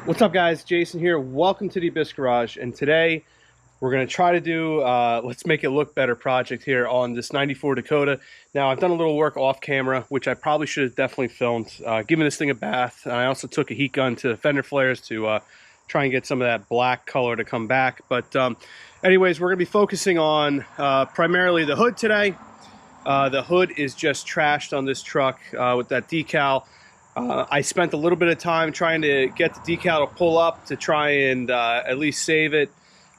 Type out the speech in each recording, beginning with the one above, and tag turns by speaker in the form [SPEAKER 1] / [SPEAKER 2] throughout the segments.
[SPEAKER 1] What's up, guys? Jason here. Welcome to the Abyssgarage, and today we're going to try to do let's make it look better project here on this 94 Dakota. Now, I've done a little work off camera, which I probably should have definitely filmed, giving this thing a bath, and I also took a heat gun to fender flares to try and get some of that black color to come back. But anyways, we're going to be focusing on primarily the hood today. The hood is just trashed on this truck with that decal. I spent a little bit of time trying to get the decal to pull up to try and at least save it.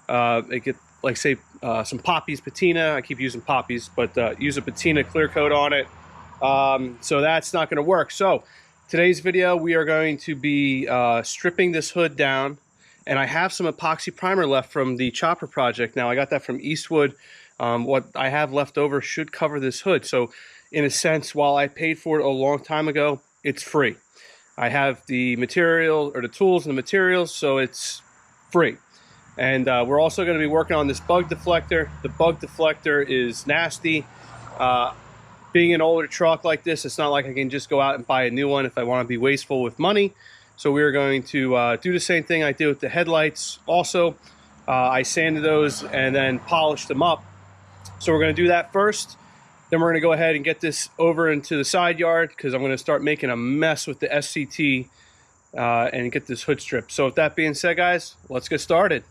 [SPEAKER 1] Make it, like, say, some Poppies patina. I keep using Poppies, but use a patina clear coat on it. So that's not going to work. So today's video, we are going to be stripping this hood down. And I have some epoxy primer left from the chopper project. Now, I got that from Eastwood. What I have left over should cover this hood. So in a sense, while I paid for it a long time ago, it's free. I have the material, or the tools and the materials, so it's free. And we're also going to be working on this bug deflector. The bug deflector is nasty. Being an older truck like this, it's not like I can just go out and buy a new one if I want to be wasteful with money. So we're going to do the same thing I did with the headlights. Also, I sanded those and then polished them up. So we're going to do that first. Then we're going to go ahead and get this over into the side yard because I'm going to start making a mess with the SCT and get this hood stripped. So with that being said, guys, let's get started.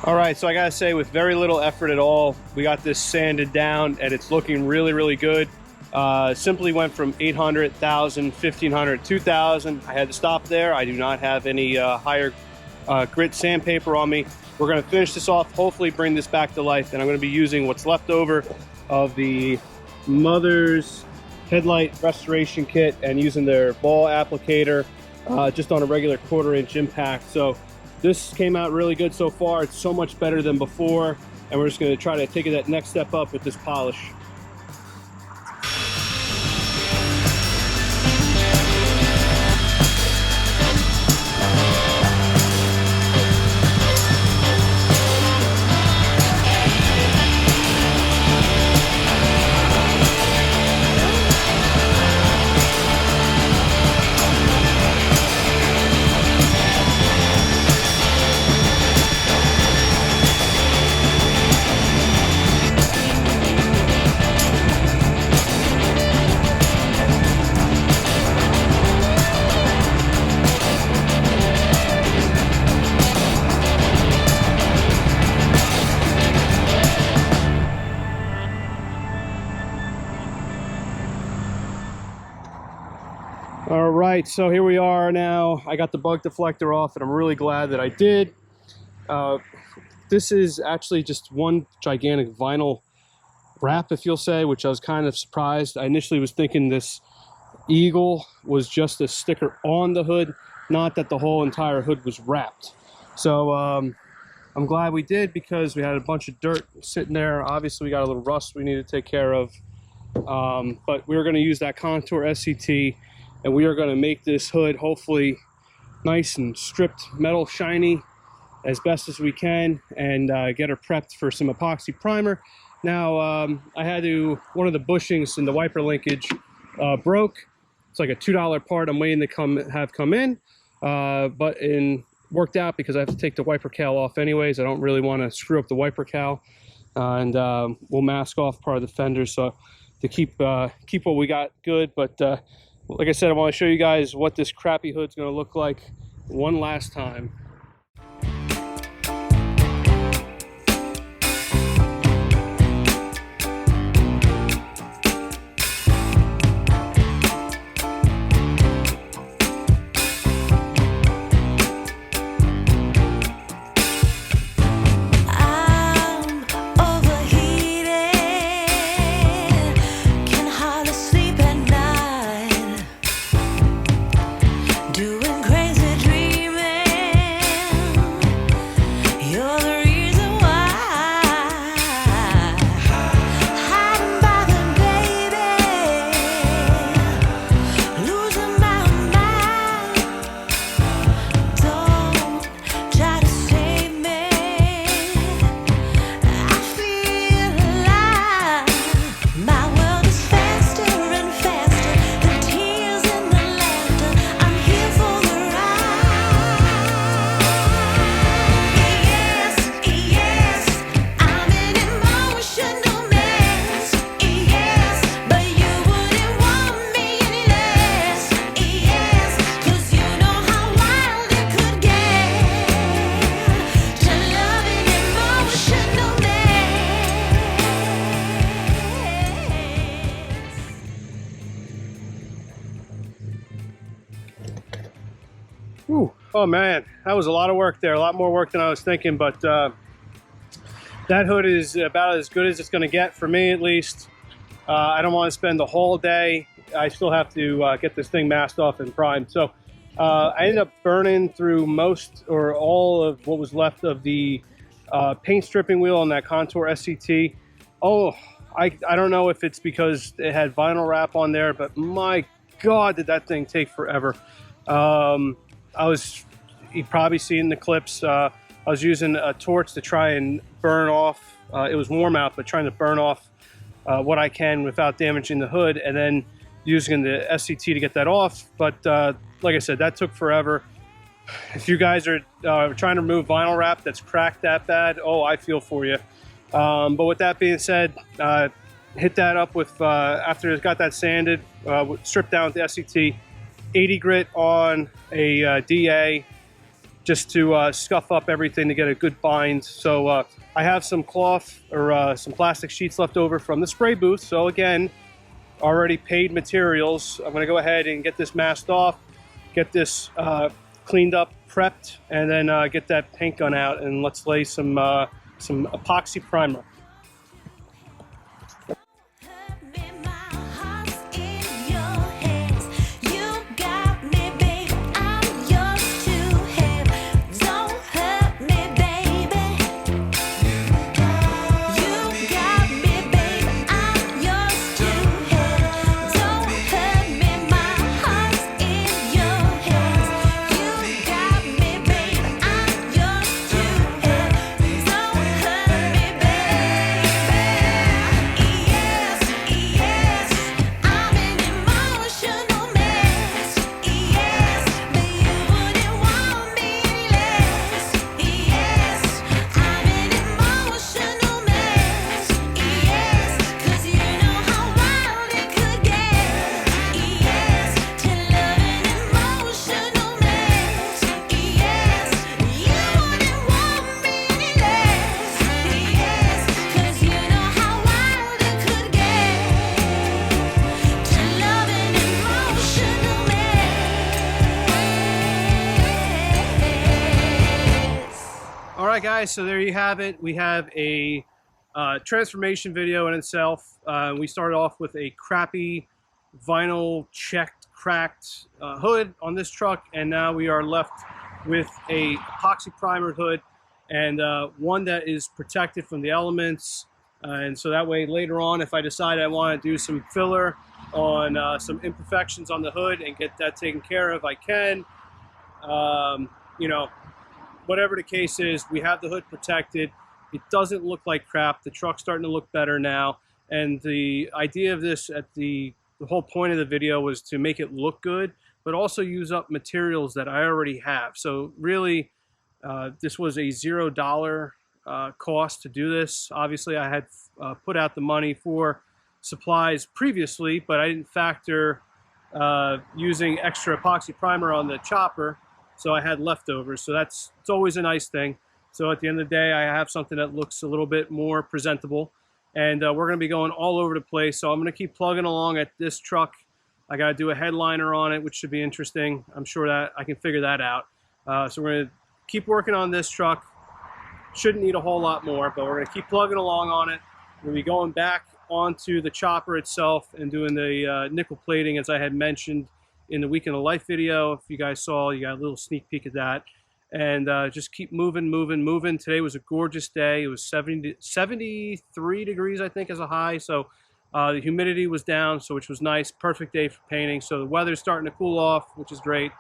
[SPEAKER 1] All right, so I gotta say, with very little effort at all, we got this sanded down and it's looking really, really good. Simply went from 800, 1,000, 1,500, 2,000. I had to stop there. I do not have any higher grit sandpaper on me. We're gonna finish this off, hopefully bring this back to life, and I'm gonna be using what's left over of the Mother's Headlight restoration kit and using their ball applicator just on a regular 1/4-inch impact. So this came out really good so far. It's so much better than before, and we're just going to try to take it that next step up with this polish. All right, so here we are now. I got the bug deflector off, and I'm really glad that I did. This is actually just one gigantic vinyl wrap, if you'll say, which I was kind of surprised. I initially was thinking this eagle was just a sticker on the hood, not that the whole entire hood was wrapped. So I'm glad we did, because we had a bunch of dirt sitting there. Obviously, we got a little rust we need to take care of. But we were going to use that contour SCT, and we are going to make this hood hopefully nice and stripped metal shiny as best as we can, and get her prepped for some epoxy primer. Now, I had to, one of the bushings in the wiper linkage broke. It's like a $2 part I'm waiting to have come in, but worked out because I have to take the wiper cowl off anyways. I don't really want to screw up the wiper cowl, and we'll mask off part of the fender so to keep what we got good. But like I said, I want to show you guys what this crappy hood's going to look like one last time. Oh man, that was a lot of work there, a lot more work than I was thinking, but that hood is about as good as it's going to get for me, at least. I don't want to spend the whole day. I still have to get this thing masked off and primed. So I ended up burning through most or all of what was left of the paint stripping wheel on that Contour SCT. Oh, I don't know if it's because it had vinyl wrap on there, but my God, did that thing take forever. You've probably seen the clips. I was using a torch to try and burn off. It was warm out, but trying to burn off what I can without damaging the hood, and then using the SCT to get that off. But like I said, that took forever. If you guys are trying to remove vinyl wrap that's cracked that bad, oh, I feel for you. But with that being said, hit that up with, after it got that sanded, stripped down with the SCT, 80 grit on a DA, just to scuff up everything to get a good bind. So I have some cloth or some plastic sheets left over from the spray booth. So again, already paid materials. I'm going to go ahead and get this masked off, get this cleaned up, prepped, and then get that paint gun out, and let's lay some epoxy primer. Alright guys, so there you have it. We have a transformation video in itself. We started off with a crappy vinyl checked, cracked hood on this truck, and now we are left with a epoxy primer hood, and one that is protected from the elements. And so that way later on, if I decide I want to do some filler on some imperfections on the hood and get that taken care of, I can. You know, whatever the case is, we have the hood protected. It doesn't look like crap. The truck's starting to look better now. And the idea of this, the whole point of the video was to make it look good, but also use up materials that I already have. So really, this was a $0 cost to do this. Obviously, I had put out the money for supplies previously, but I didn't factor using extra epoxy primer on the chopper. So I had leftovers, so it's always a nice thing. So at the end of the day, I have something that looks a little bit more presentable, and we're going to be going all over the place. So I'm going to keep plugging along at this truck. I got to do a headliner on it, which should be interesting. I'm sure that I can figure that out. So we're going to keep working on this truck. Shouldn't need a whole lot more, but we're going to keep plugging along on it. We're going to be going back onto the chopper itself and doing the nickel plating, as I had mentioned in the Week in the Life video. If you guys saw, you got a little sneak peek of that. And just keep moving. Today was a gorgeous day. It was 73 degrees, I think, as a high. So the humidity was down, so which was nice. Perfect day for painting. So the weather's starting to cool off, which is great.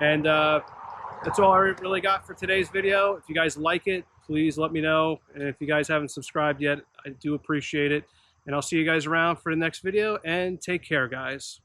[SPEAKER 1] And that's all I really got for today's video. If you guys like it, please let me know. And if you guys haven't subscribed yet, I do appreciate it. And I'll see you guys around for the next video. And take care, guys.